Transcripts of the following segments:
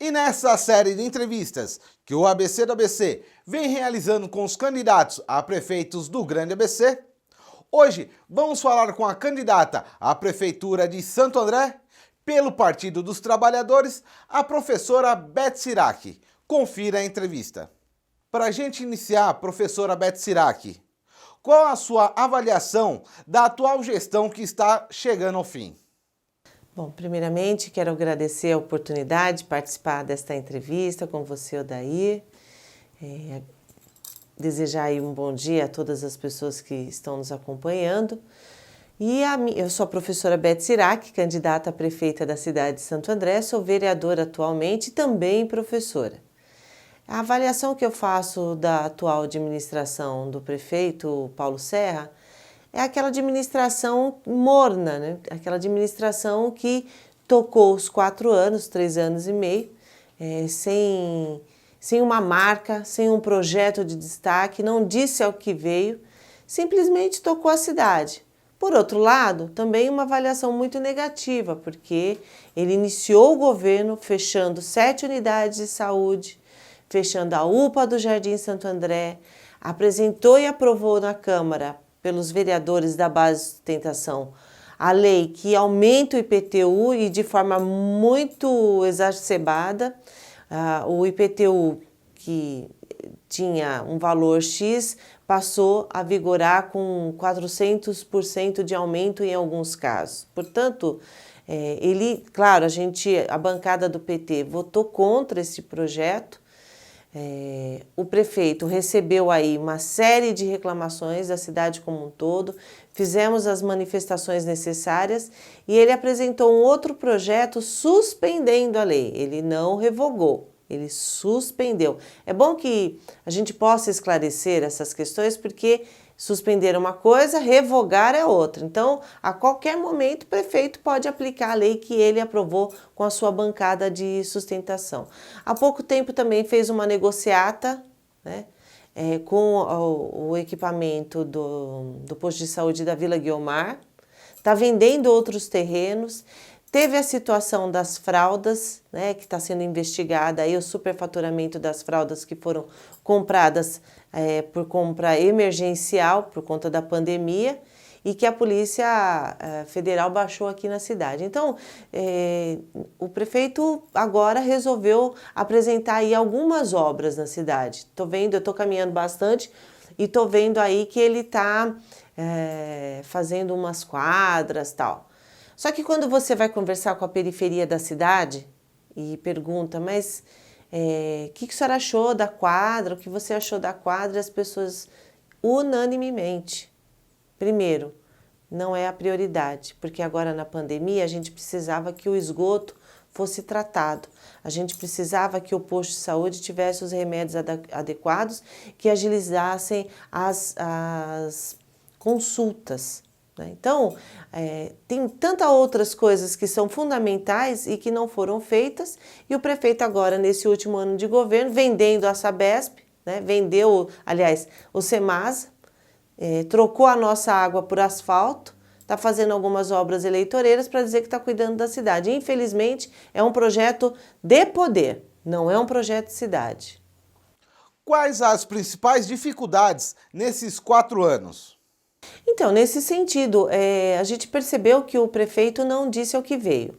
E nessa série de entrevistas que o ABC do ABC vem realizando com os candidatos a prefeitos do Grande ABC, hoje vamos falar com a candidata à Prefeitura de Santo André, pelo Partido dos Trabalhadores, a professora Beth Sirac. Confira a entrevista. Para a gente iniciar, professora Beth Sirac, qual a sua avaliação da atual gestão que está chegando ao fim? Bom, primeiramente quero agradecer a oportunidade de participar desta entrevista com você, Odair. Desejar aí um bom dia a todas as pessoas que estão nos acompanhando. Eu sou a professora Beth Sirac, candidata a prefeita da cidade de Santo André, sou vereadora atualmente e também professora. A avaliação que eu faço da atual administração do prefeito Paulo Serra é aquela administração morna, né? Aquela administração que tocou os 4 anos, 3 anos e meio, sem uma marca, sem um projeto de destaque, não disse ao que veio, simplesmente tocou a cidade. Por outro lado, também uma avaliação muito negativa, porque ele iniciou o governo fechando 7 unidades de saúde, fechando a UPA do Jardim Santo André, apresentou e aprovou na Câmara, pelos vereadores da base de sustentação, a lei que aumenta o IPTU e de forma muito exacerbada. O IPTU, que tinha um valor X, passou a vigorar com 400% de aumento em alguns casos. Portanto, claro, a bancada do PT votou contra esse projeto. O prefeito recebeu aí uma série de reclamações da cidade como um todo, fizemos as manifestações necessárias e ele apresentou um outro projeto suspendendo a lei. Ele não revogou, ele suspendeu. É bom que a gente possa esclarecer essas questões, porque suspender uma coisa, revogar é outra. Então, a qualquer momento, o prefeito pode aplicar a lei que ele aprovou com a sua bancada de sustentação. Há pouco tempo também fez uma negociata, né, com o equipamento do posto de saúde da Vila Guiomar, está vendendo outros terrenos. Teve a situação das fraldas, né, que está sendo investigada, aí o superfaturamento das fraldas que foram compradas por compra emergencial por conta da pandemia e que a Polícia Federal baixou aqui na cidade. Então, o prefeito agora resolveu apresentar aí algumas obras na cidade. Eu estou caminhando bastante e estou vendo aí que ele está fazendo umas quadras e tal. Só que quando você vai conversar com a periferia da cidade e pergunta, mas o que a senhora achou da quadra, o que você achou da quadra, as pessoas unanimemente, primeiro, não é a prioridade, porque agora na pandemia a gente precisava que o esgoto fosse tratado, a gente precisava que o posto de saúde tivesse os remédios adequados que agilizassem as consultas. Então, tem tantas outras coisas que são fundamentais e que não foram feitas, e o prefeito agora, nesse último ano de governo, vendendo a Sabesp, né, vendeu, aliás, o Semasa, trocou a nossa água por asfalto, está fazendo algumas obras eleitoreiras para dizer que está cuidando da cidade. Infelizmente, é um projeto de poder, não é um projeto de cidade. Quais as principais dificuldades nesses 4 anos? Então, nesse sentido, a gente percebeu que o prefeito não disse ao que veio.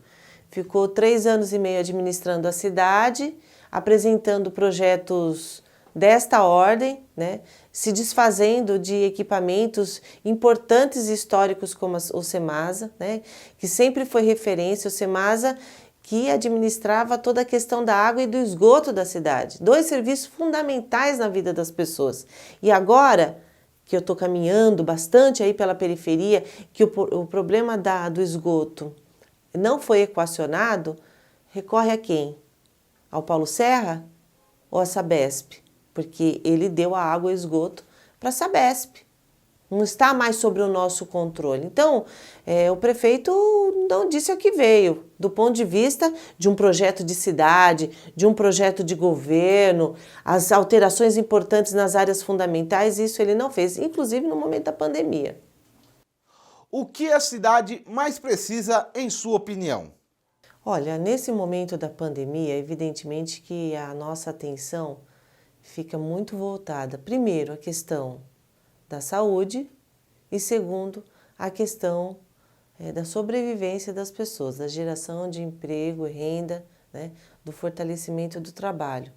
Ficou 3 anos e meio administrando a cidade, apresentando projetos desta ordem, né, se desfazendo de equipamentos importantes e históricos como o Semasa, né, que sempre foi referência, o Semasa que administrava toda a questão da água e do esgoto da cidade. 2 serviços fundamentais na vida das pessoas. E agora que eu estou caminhando bastante aí pela periferia, que o problema do esgoto não foi equacionado, recorre a quem? Ao Paulo Serra ou à Sabesp? Porque ele deu a água e o esgoto para a Sabesp. Não está mais sobre o nosso controle. Então, o prefeito não disse o que veio, do ponto de vista de um projeto de cidade, de um projeto de governo, as alterações importantes nas áreas fundamentais, isso ele não fez, inclusive no momento da pandemia. o que a cidade mais precisa, em sua opinião? Olha, nesse momento da pandemia, evidentemente que a nossa atenção fica muito voltada, primeiro, à questão da saúde e, segundo, à questão da sobrevivência das pessoas, da geração de emprego e renda, né, do fortalecimento do trabalho.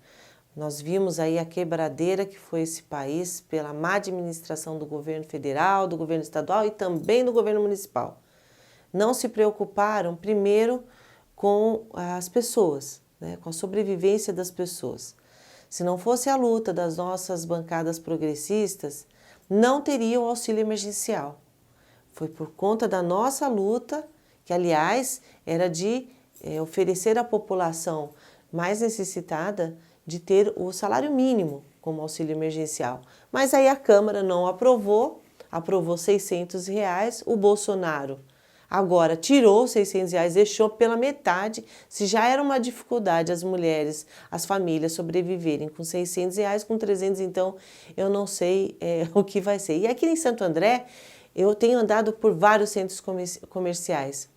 Nós vimos aí a quebradeira que foi esse país pela má administração do governo federal, do governo estadual e também do governo municipal. Não se preocuparam, primeiro, com as pessoas, né, com a sobrevivência das pessoas. Se não fosse a luta das nossas bancadas progressistas, não teria o auxílio emergencial. Foi por conta da nossa luta, que aliás era de oferecer à população mais necessitada de ter o salário mínimo como auxílio emergencial. Mas aí a Câmara não aprovou, aprovou R$ 600, o Bolsonaro agora tirou R$ 600, deixou pela metade. Se já era uma dificuldade as mulheres, as famílias sobreviverem com R$ 600, com 300 então eu não sei o que vai ser. E aqui em Santo André eu tenho andado por vários centros comerciais.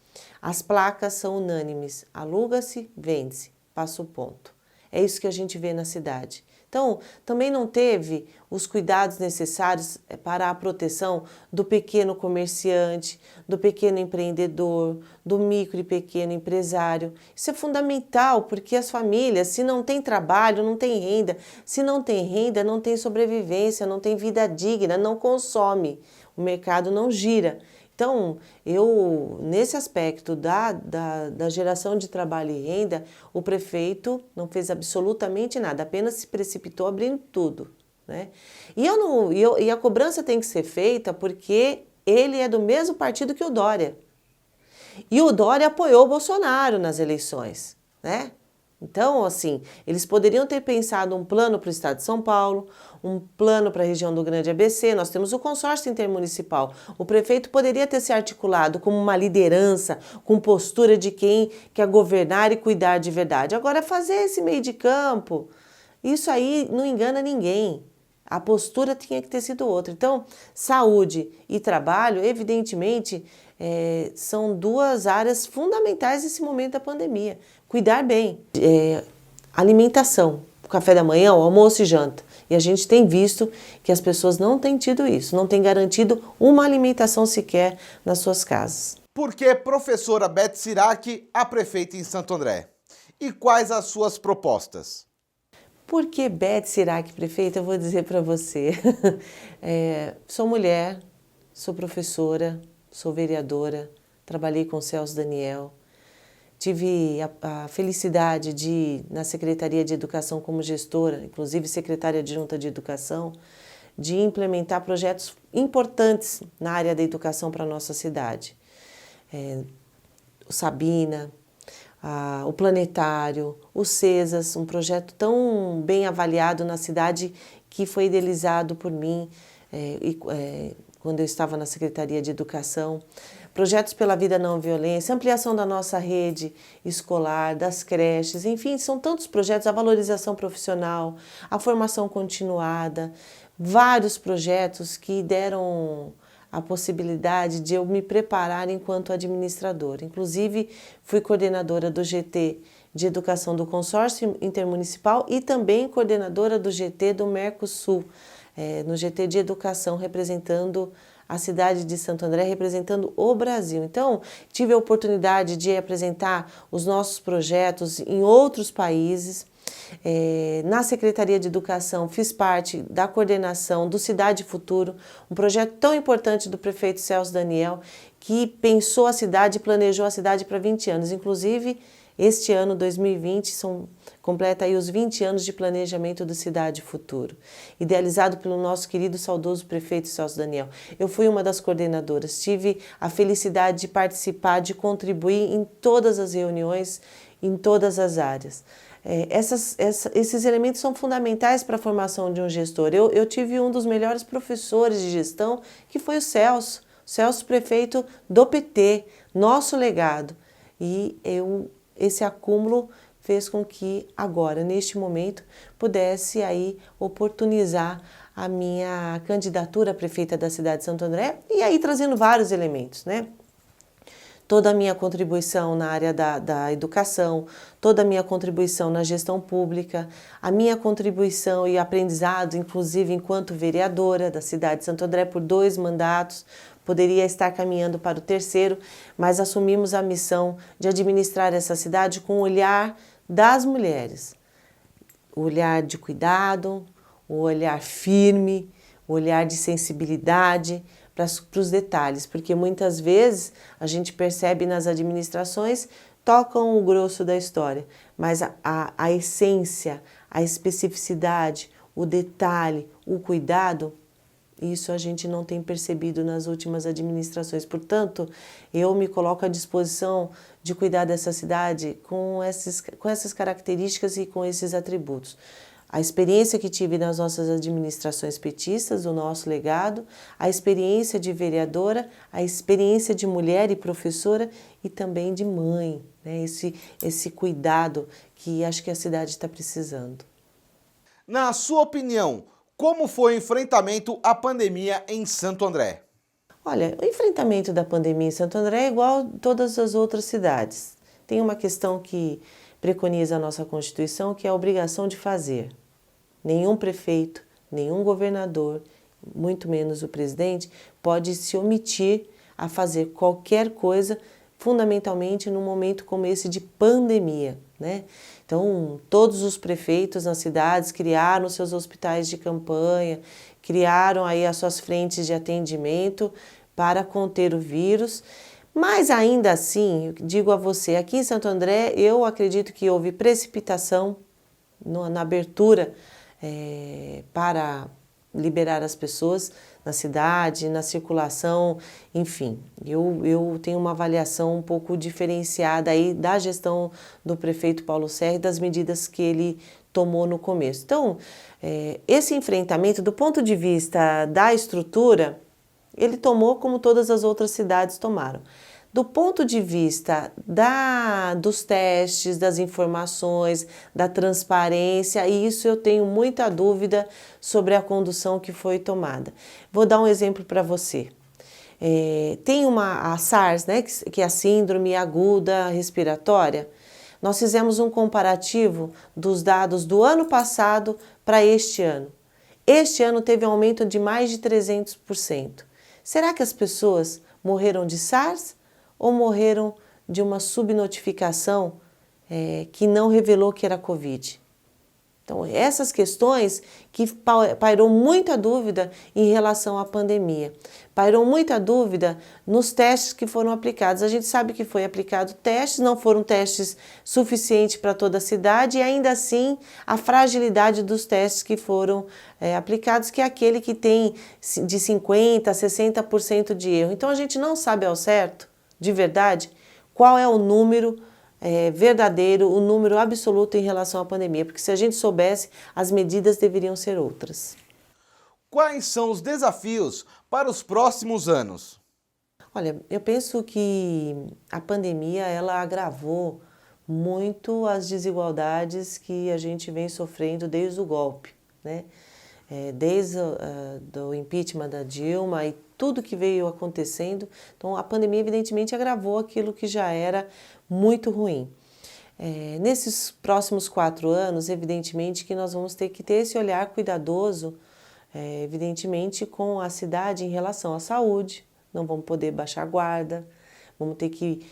As placas são unânimes, aluga-se, vende-se, passa o ponto. É isso que a gente vê na cidade. Então, também não teve os cuidados necessários para a proteção do pequeno comerciante, do pequeno empreendedor, do micro e pequeno empresário. Isso é fundamental, porque as famílias, se não tem trabalho, não tem renda. Se não tem renda, não tem sobrevivência, não tem vida digna, não consome. O mercado não gira. Então, nesse aspecto da geração de trabalho e renda, o prefeito não fez absolutamente nada, apenas se precipitou abrindo tudo, né? E a cobrança tem que ser feita porque ele é do mesmo partido que o Dória. E o Dória apoiou o Bolsonaro nas eleições, né? Então, assim, eles poderiam ter pensado um plano para o estado de São Paulo, um plano para a região do Grande ABC, nós temos o consórcio intermunicipal. O prefeito poderia ter se articulado como uma liderança, com postura de quem quer governar e cuidar de verdade. Agora, fazer esse meio de campo, isso aí não engana ninguém. A postura tinha que ter sido outra. Então, saúde e trabalho, evidentemente, são duas áreas fundamentais nesse momento da pandemia. Cuidar bem, alimentação, café da manhã, almoço e janta. E a gente tem visto que as pessoas não têm tido isso, não têm garantido uma alimentação sequer nas suas casas. Por que professora Beth Sirac, a prefeita em Santo André? E quais as suas propostas? Por que Beth Sirac, prefeita? Eu vou dizer para você. Sou mulher, sou professora, sou vereadora, trabalhei com o Celso Daniel. Tive a felicidade de, na Secretaria de Educação como gestora, inclusive secretária adjunta de Educação, de implementar projetos importantes na área da educação para a nossa cidade. O Sabina, o Planetário, o CESAS, um projeto tão bem avaliado na cidade que foi idealizado por mim quando eu estava na Secretaria de Educação. Projetos pela vida não violência, ampliação da nossa rede escolar, das creches, enfim, são tantos projetos, a valorização profissional, a formação continuada, vários projetos que deram a possibilidade de eu me preparar enquanto administradora. Inclusive, fui coordenadora do GT de Educação do Consórcio Intermunicipal e também coordenadora do GT do Mercosul, no GT de Educação, representando a cidade de Santo André, representando o Brasil. Então, tive a oportunidade de apresentar os nossos projetos em outros países. Na Secretaria de Educação, fiz parte da coordenação do Cidade Futuro, um projeto tão importante do prefeito Celso Daniel, que pensou a cidade e planejou a cidade para 20 anos. Inclusive, este ano, 2020, completa aí os 20 anos de planejamento do Cidade Futuro, idealizado pelo nosso querido saudoso prefeito Celso Daniel. Eu fui uma das coordenadoras, tive a felicidade de participar, de contribuir em todas as reuniões, em todas as áreas. Esses elementos são fundamentais para a formação de um gestor. Eu tive um dos melhores professores de gestão, que foi o Celso prefeito do PT, nosso legado. E esse acúmulo fez com que agora, neste momento, pudesse aí oportunizar a minha candidatura a prefeita da cidade de Santo André, e aí trazendo vários elementos, né? Toda a minha contribuição na área da educação, toda a minha contribuição na gestão pública, a minha contribuição e aprendizado, inclusive enquanto vereadora da cidade de Santo André por 2 mandatos, poderia estar caminhando para o 3º, mas assumimos a missão de administrar essa cidade com o olhar das mulheres. O olhar de cuidado, o olhar firme, o olhar de sensibilidade para os detalhes, porque muitas vezes a gente percebe nas administrações, tocam o grosso da história, mas a essência, a especificidade, o detalhe, o cuidado, isso a gente não tem percebido nas últimas administrações. Portanto, eu me coloco à disposição de cuidar dessa cidade com essas características e com esses atributos. A experiência que tive nas nossas administrações petistas, o nosso legado, a experiência de vereadora, a experiência de mulher e professora e também de mãe, né? Esse cuidado que acho que a cidade está precisando. Na sua opinião, como foi o enfrentamento à pandemia em Santo André? Olha, o enfrentamento da pandemia em Santo André é igual a todas as outras cidades. Tem uma questão que preconiza a nossa Constituição, que é a obrigação de fazer. Nenhum prefeito, nenhum governador, muito menos o presidente, pode se omitir a fazer qualquer coisa, fundamentalmente num momento como esse de pandemia, né? Então, todos os prefeitos nas cidades criaram seus hospitais de campanha, criaram aí as suas frentes de atendimento para conter o vírus. Mas ainda assim, eu digo a você, aqui em Santo André, eu acredito que houve precipitação na abertura para liberar as pessoas na cidade, na circulação, enfim. Eu tenho uma avaliação um pouco diferenciada aí da gestão do prefeito Paulo Serra e das medidas que ele tomou no começo. Então, esse enfrentamento, do ponto de vista da estrutura, ele tomou como todas as outras cidades tomaram. Do ponto de vista dos testes, das informações, da transparência, e isso eu tenho muita dúvida sobre a condução que foi tomada. Vou dar um exemplo para você. Tem a SARS, né, que é a Síndrome Aguda Respiratória. Nós fizemos um comparativo dos dados do ano passado para este ano. Este ano teve um aumento de mais de 300%. Será que as pessoas morreram de SARS ou morreram de uma subnotificação que não revelou que era Covid? Então, essas questões que pairou muita dúvida em relação à pandemia. Pairou muita dúvida nos testes que foram aplicados. A gente sabe que foi aplicado testes, não foram testes suficientes para toda a cidade e ainda assim a fragilidade dos testes que foram aplicados, que é aquele que tem de 50% a 60% de erro. Então, a gente não sabe ao certo, de verdade, qual é o número verdadeiro, o número absoluto em relação à pandemia, porque se a gente soubesse, as medidas deveriam ser outras. Quais são os desafios para os próximos anos? Olha, eu penso que a pandemia ela agravou muito as desigualdades que a gente vem sofrendo desde o golpe, né? Desde o impeachment da Dilma e tudo que veio acontecendo. Então, a pandemia, evidentemente, agravou aquilo que já era muito ruim. Nesses próximos 4 anos, evidentemente, que nós vamos ter que ter esse olhar cuidadoso, evidentemente, com a cidade em relação à saúde. Não vamos poder baixar a guarda, vamos ter que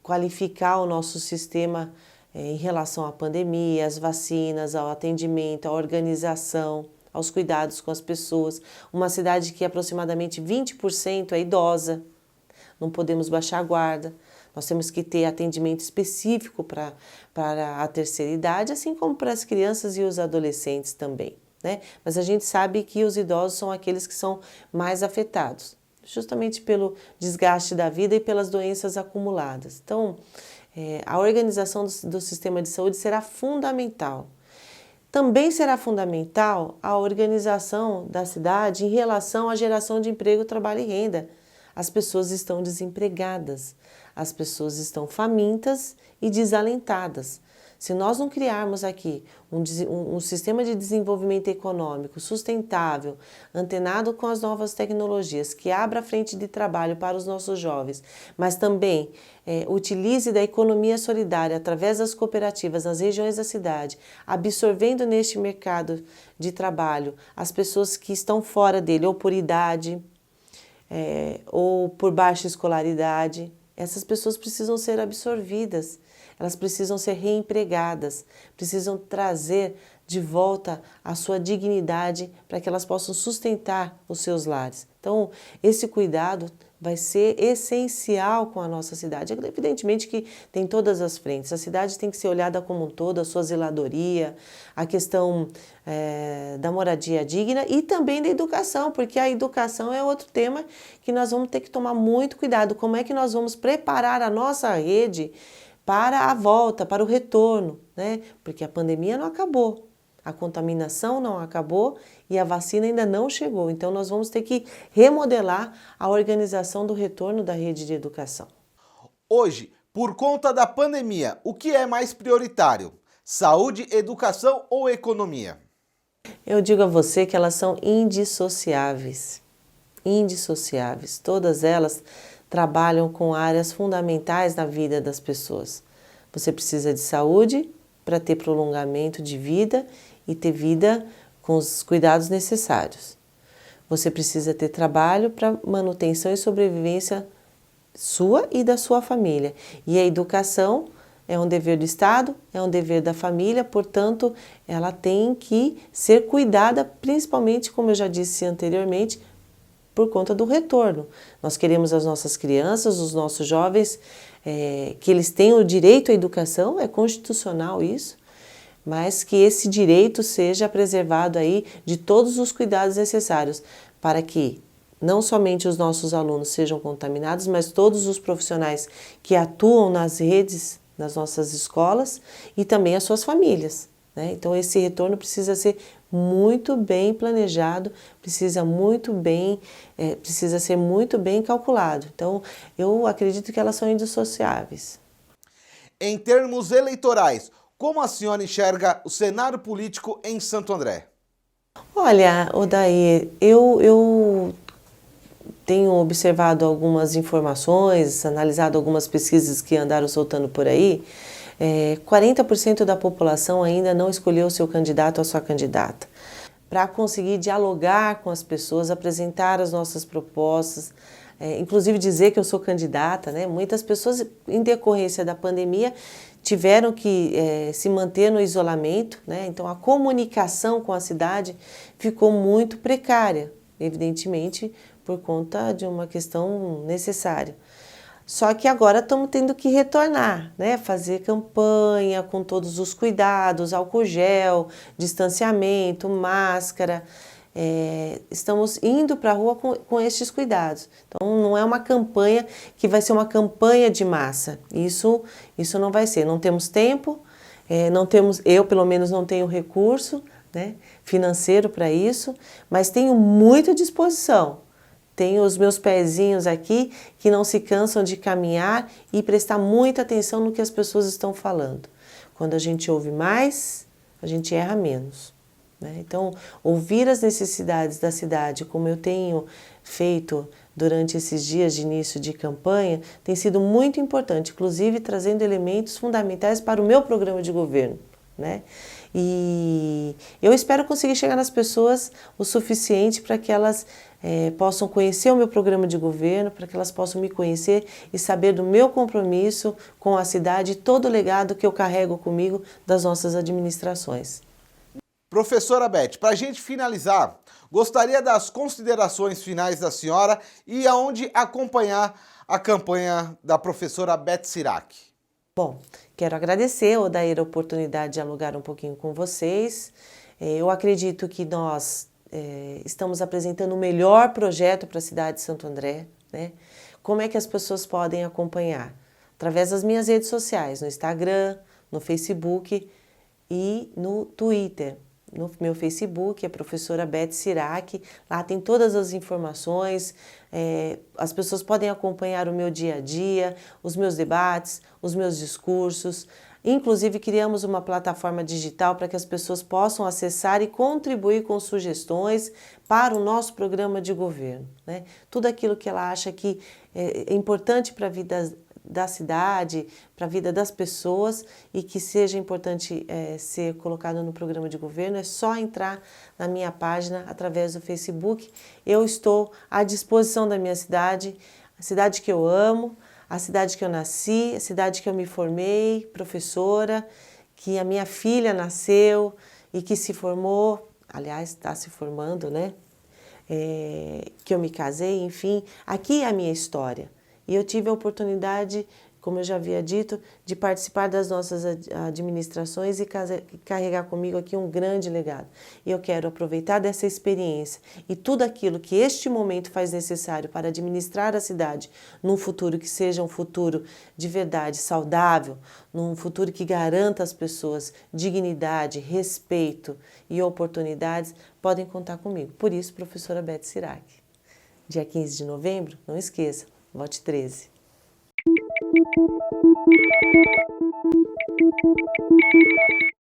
qualificar o nosso sistema em relação à pandemia, às vacinas, ao atendimento, à organização, aos cuidados com as pessoas. Uma cidade que aproximadamente 20% é idosa, não podemos baixar a guarda. Nós temos que ter atendimento específico para a terceira idade, assim como para as crianças e os adolescentes também, né? Mas a gente sabe que os idosos são aqueles que são mais afetados, justamente pelo desgaste da vida e pelas doenças acumuladas. Então, a organização do sistema de saúde será fundamental. Também será fundamental a organização da cidade em relação à geração de emprego, trabalho e renda. As pessoas estão desempregadas, as pessoas estão famintas e desalentadas. Se nós não criarmos aqui um sistema de desenvolvimento econômico sustentável, antenado com as novas tecnologias, que abra a frente de trabalho para os nossos jovens, mas também utilize da economia solidária através das cooperativas nas regiões da cidade, absorvendo neste mercado de trabalho as pessoas que estão fora dele, ou por idade, ou por baixa escolaridade, essas pessoas precisam ser absorvidas. Elas precisam ser reempregadas, precisam trazer de volta a sua dignidade para que elas possam sustentar os seus lares. Então, esse cuidado vai ser essencial com a nossa cidade. Evidentemente que tem todas as frentes. A cidade tem que ser olhada como um todo, a sua zeladoria, a questão da moradia digna e também da educação, porque a educação é outro tema que nós vamos ter que tomar muito cuidado. Como é que nós vamos preparar a nossa rede para a volta, para o retorno, né? Porque a pandemia não acabou, a contaminação não acabou e a vacina ainda não chegou. Então, nós vamos ter que remodelar a organização do retorno da rede de educação. Hoje, por conta da pandemia, o que é mais prioritário? Saúde, educação ou economia? Eu digo a você que elas são indissociáveis. Indissociáveis. Todas elas trabalham com áreas fundamentais na vida das pessoas. Você precisa de saúde para ter prolongamento de vida e ter vida com os cuidados necessários. Você precisa ter trabalho para manutenção e sobrevivência sua e da sua família. E a educação é um dever do Estado, é um dever da família, portanto, ela tem que ser cuidada, principalmente, como eu já disse anteriormente, por conta do retorno. Nós queremos as nossas crianças, os nossos jovens, que eles tenham o direito à educação, é constitucional isso, mas que esse direito seja preservado aí de todos os cuidados necessários para que não somente os nossos alunos sejam contaminados, mas todos os profissionais que atuam nas redes, nas nossas escolas e também as suas famílias, né? Então esse retorno precisa ser muito bem planejado, precisa ser muito bem calculado. Então, eu acredito que elas são indissociáveis. Em termos eleitorais, como a senhora enxerga o cenário político em Santo André? Olha, Odair, eu tenho observado algumas informações, analisado algumas pesquisas que andaram soltando por aí. 40% da população ainda não escolheu o seu candidato ou a sua candidata. Para conseguir dialogar com as pessoas, apresentar as nossas propostas, inclusive dizer que eu sou candidata, né? Muitas pessoas, em decorrência da pandemia, tiveram que se manter no isolamento, né? Então a comunicação com a cidade ficou muito precária, evidentemente por conta de uma questão necessária. Só que agora estamos tendo que retornar, né? Fazer campanha com todos os cuidados, álcool gel, distanciamento, máscara. Estamos indo para a rua com estes cuidados. Então, não é uma campanha que vai ser uma campanha de massa. Isso não vai ser. Não temos tempo, eu pelo menos não tenho recurso, né, financeiro para isso, mas tenho muita disposição. Tenho os meus pezinhos aqui que não se cansam de caminhar e prestar muita atenção no que as pessoas estão falando. Quando a gente ouve mais, a gente erra menos, né? Então, ouvir as necessidades da cidade, como eu tenho feito durante esses dias de início de campanha, tem sido muito importante, inclusive trazendo elementos fundamentais para o meu programa de governo, né? E eu espero conseguir chegar nas pessoas o suficiente para que elas possam conhecer o meu programa de governo, para que elas possam me conhecer e saber do meu compromisso com a cidade e todo o legado que eu carrego comigo das nossas administrações. Professora Beth, para a gente finalizar, gostaria das considerações finais da senhora e aonde acompanhar a campanha da professora Beth Sirac. Bom, quero agradecer, Odair, a oportunidade de dialogar um pouquinho com vocês. Eu acredito que nós estamos apresentando o melhor projeto para a cidade de Santo André, né? Como é que as pessoas podem acompanhar? Através das minhas redes sociais, no Instagram, no Facebook e no Twitter. No meu Facebook, é professora Beth Sirac, lá tem todas as informações, as pessoas podem acompanhar o meu dia a dia, os meus debates, os meus discursos Inclusive, criamos uma plataforma digital para que as pessoas possam acessar e contribuir com sugestões para o nosso programa de governo, né? Tudo aquilo que ela acha que é importante para a vida da cidade, para a vida das pessoas e que seja importante ser colocado no programa de governo, é só entrar na minha página através do Facebook. Eu estou à disposição da minha cidade, a cidade que eu amo, a cidade que eu nasci, a cidade que eu me formei, professora, que a minha filha nasceu e que se formou, aliás, está se formando, né? Que eu me casei, enfim, aqui é a minha história. E eu tive a oportunidade, como eu já havia dito, de participar das nossas administrações e carregar comigo aqui um grande legado. E eu quero aproveitar dessa experiência e tudo aquilo que este momento faz necessário para administrar a cidade num futuro que seja um futuro de verdade saudável, num futuro que garanta às pessoas dignidade, respeito e oportunidades, podem contar comigo. Por isso, professora Beth Sirac. Dia 15 de novembro, não esqueça, vote 13.